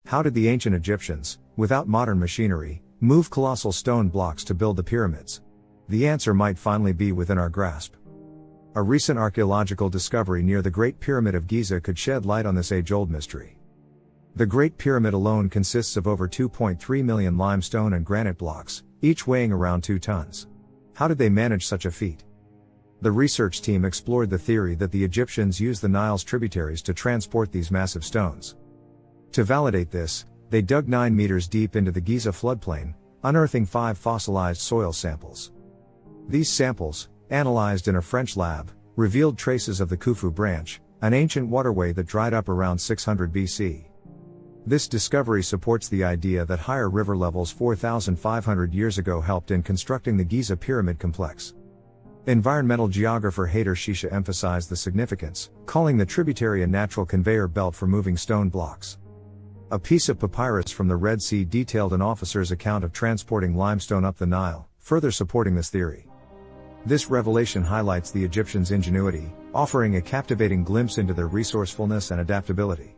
How did the ancient Egyptians, without modern machinery, move colossal stone blocks to build the pyramids? The answer might finally be within our grasp. A recent archaeological discovery near the Great Pyramid of Giza could shed light on this age-old mystery. The Great Pyramid alone consists of over 2.3 million limestone and granite blocks, each weighing around 2 tons. How did they manage such a feat? The research team explored the theory that the Egyptians used the Nile's tributaries to transport these massive stones. To validate this, they dug 9 meters deep into the Giza floodplain, unearthing 5 fossilized soil samples. These samples, analyzed in a French lab, revealed traces of the Khufu Branch, an ancient waterway that dried up around 600 BC. This discovery supports the idea that higher river levels 4,500 years ago helped in constructing the Giza pyramid complex. Environmental geographer Haider Shisha emphasized the significance, calling the tributary a natural conveyor belt for moving stone blocks. A piece of papyrus from the Red Sea detailed an officer's account of transporting limestone up the Nile, further supporting this theory. This revelation highlights the Egyptians' ingenuity, offering a captivating glimpse into their resourcefulness and adaptability.